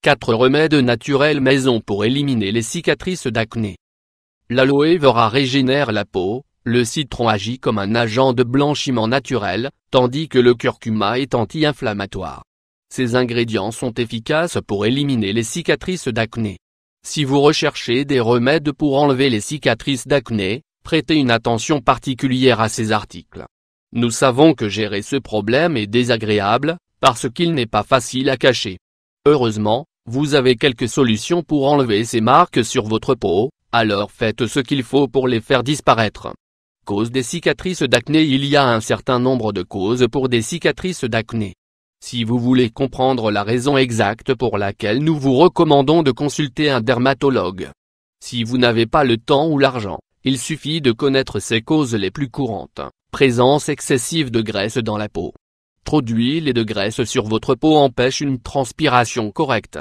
4 remèdes naturels maison pour éliminer les cicatrices d'acné. L'aloe vera régénère la peau, le citron agit comme un agent de blanchiment naturel, tandis que le curcuma est anti-inflammatoire. Ces ingrédients sont efficaces pour éliminer les cicatrices d'acné. Si vous recherchez des remèdes pour enlever les cicatrices d'acné, prêtez une attention particulière à ces articles. Nous savons que gérer ce problème est désagréable, parce qu'il n'est pas facile à cacher. Heureusement, vous avez quelques solutions pour enlever ces marques sur votre peau, alors faites ce qu'il faut pour les faire disparaître. Cause des cicatrices d'acné. Il y a un certain nombre de causes pour des cicatrices d'acné. Si vous voulez comprendre la raison exacte pour laquelle nous vous recommandons de consulter un dermatologue. Si vous n'avez pas le temps ou l'argent, il suffit de connaître ces causes les plus courantes. Présence excessive de graisse dans la peau. Trop d'huile et de graisse sur votre peau empêche une transpiration correcte.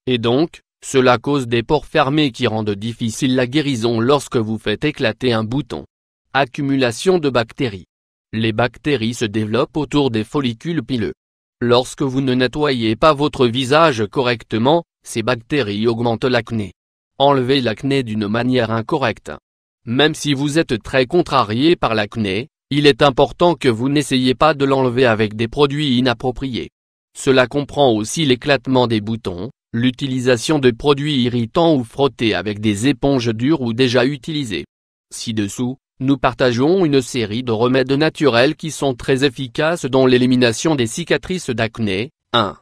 Et donc, cela cause des pores fermés qui rendent difficile la guérison lorsque vous faites éclater un bouton. Accumulation de bactéries. Les bactéries se développent autour des follicules pileux. Lorsque vous ne nettoyez pas votre visage correctement, ces bactéries augmentent l'acné. Enlevez l'acné d'une manière incorrecte. Même si vous êtes très contrarié par l'acné, il est important que vous n'essayez pas de l'enlever avec des produits inappropriés. Cela comprend aussi l'éclatement des boutons, l'utilisation de produits irritants ou frotter avec des éponges dures ou déjà utilisées. Ci-dessous, nous partageons une série de remèdes naturels qui sont très efficaces dans l'élimination des cicatrices d'acné. 1.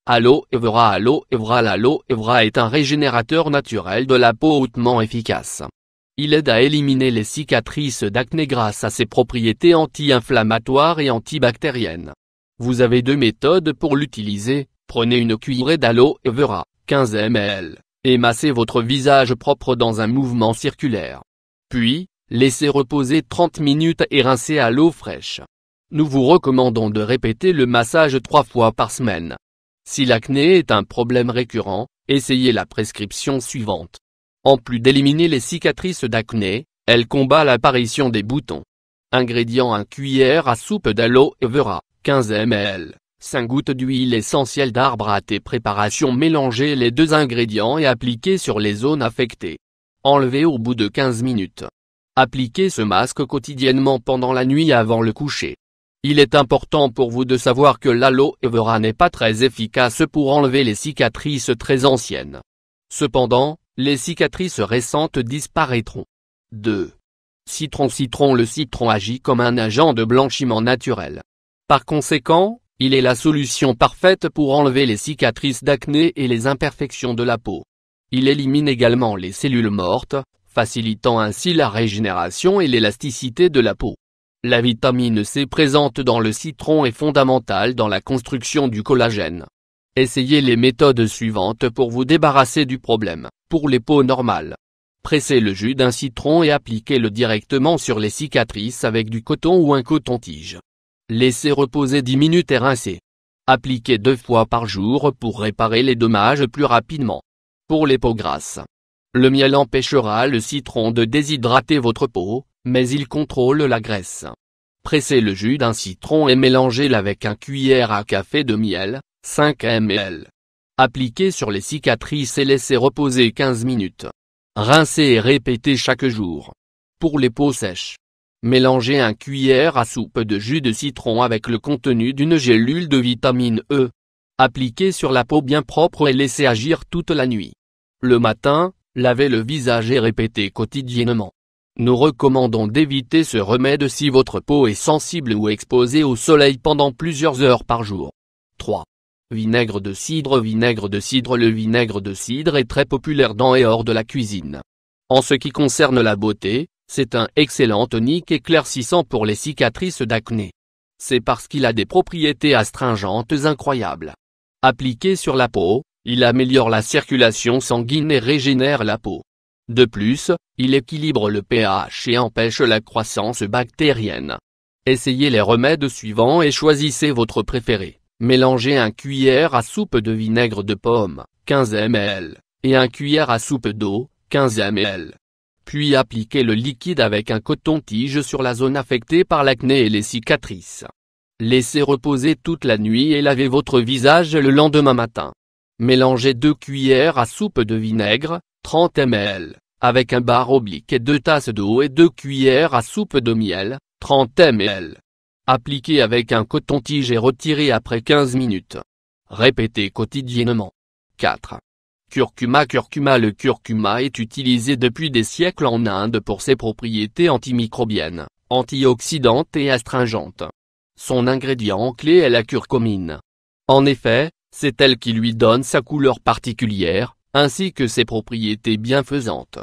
Aloe vera. Aloe vera. L'aloe vera est un régénérateur naturel de la peau hautement efficace. Il aide à éliminer les cicatrices d'acné grâce à ses propriétés anti-inflammatoires et antibactériennes. Vous avez 2 méthodes pour l'utiliser. Prenez une cuillerée d'aloe vera, 15 ml, et massez votre visage propre dans un mouvement circulaire. Puis, laissez reposer 30 minutes et rincez à l'eau fraîche. Nous vous recommandons de répéter le massage 3 fois par semaine. Si l'acné est un problème récurrent, essayez la prescription suivante. En plus d'éliminer les cicatrices d'acné, elle combat l'apparition des boutons. Ingrédients: 1 cuillère à soupe d'aloe vera, 15 ml, 5 gouttes d'huile essentielle d'arbre à thé. Préparation: mélangez les 2 ingrédients et appliquez sur les zones affectées. Enlevez au bout de 15 minutes. Appliquez ce masque quotidiennement pendant la nuit avant le coucher. Il est important pour vous de savoir que l'aloe vera n'est pas très efficace pour enlever les cicatrices très anciennes. Cependant, les cicatrices récentes disparaîtront. 2. Citron. Le citron agit comme un agent de blanchiment naturel. Par conséquent, il est la solution parfaite pour enlever les cicatrices d'acné et les imperfections de la peau. Il élimine également les cellules mortes, facilitant ainsi la régénération et l'élasticité de la peau. La vitamine C présente dans le citron est fondamentale dans la construction du collagène. Essayez les méthodes suivantes pour vous débarrasser du problème. Pour les peaux normales, pressez le jus d'un citron et appliquez-le directement sur les cicatrices avec du coton ou un coton-tige. Laissez reposer 10 minutes et rincez. Appliquez 2 fois par jour pour réparer les dommages plus rapidement. Pour les peaux grasses, le miel empêchera le citron de déshydrater votre peau, mais il contrôle la graisse. Pressez le jus d'un citron et mélangez-le avec 1 cuillère à café de miel, 5 ml. Appliquez sur les cicatrices et laissez reposer 15 minutes. Rincez et répétez chaque jour. Pour les peaux sèches, mélangez 1 cuillère à soupe de jus de citron avec le contenu d'une gélule de vitamine E. Appliquez sur la peau bien propre et laissez agir toute la nuit. Le matin, lavez le visage et répétez quotidiennement. Nous recommandons d'éviter ce remède si votre peau est sensible ou exposée au soleil pendant plusieurs heures par jour. 3. Vinaigre de cidre. Le vinaigre de cidre est très populaire dans et hors de la cuisine. En ce qui concerne la beauté, c'est un excellent tonique éclaircissant pour les cicatrices d'acné. C'est parce qu'il a des propriétés astringentes incroyables. Appliqué sur la peau, il améliore la circulation sanguine et régénère la peau. De plus, il équilibre le pH et empêche la croissance bactérienne. Essayez les remèdes suivants et choisissez votre préféré. Mélangez 1 cuillère à soupe de vinaigre de pomme, 15 ml, et 1 cuillère à soupe d'eau, 15 ml. Puis appliquez le liquide avec un coton-tige sur la zone affectée par l'acné et les cicatrices. Laissez reposer toute la nuit et lavez votre visage le lendemain matin. Mélangez 2 cuillères à soupe de vinaigre, 30 ml, avec un bar oblique et 2 tasses d'eau et 2 cuillères à soupe de miel, 30 ml. Appliquez avec un coton-tige et retirez après 15 minutes. Répétez quotidiennement. 4. Curcuma. Le curcuma est utilisé depuis des siècles en Inde pour ses propriétés antimicrobiennes, antioxydantes et astringentes. Son ingrédient clé est la curcumine. En effet, c'est elle qui lui donne sa couleur particulière, ainsi que ses propriétés bienfaisantes.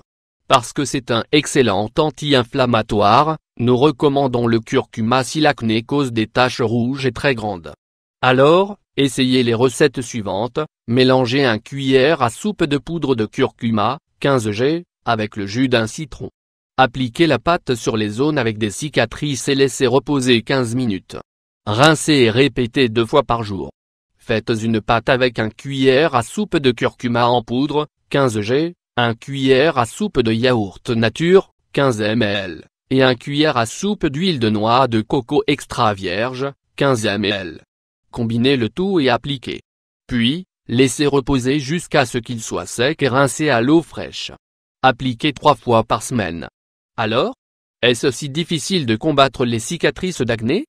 Parce que c'est un excellent anti-inflammatoire, nous recommandons le curcuma si l'acné cause des taches rouges et très grandes. Alors, essayez les recettes suivantes: mélangez 1 cuillère à soupe de poudre de curcuma, 15 g, avec le jus d'un citron. Appliquez la pâte sur les zones avec des cicatrices et laissez reposer 15 minutes. Rincez et répétez 2 fois par jour. Faites une pâte avec 1 cuillère à soupe de curcuma en poudre, 15 g, 1 cuillère à soupe de yaourt nature, 15 ml, et 1 cuillère à soupe d'huile de noix de coco extra vierge, 15 ml. Combinez le tout et appliquez. Puis, laissez reposer jusqu'à ce qu'il soit sec et rincez à l'eau fraîche. Appliquez 3 fois par semaine. Alors? Est-ce si difficile de combattre les cicatrices d'acné?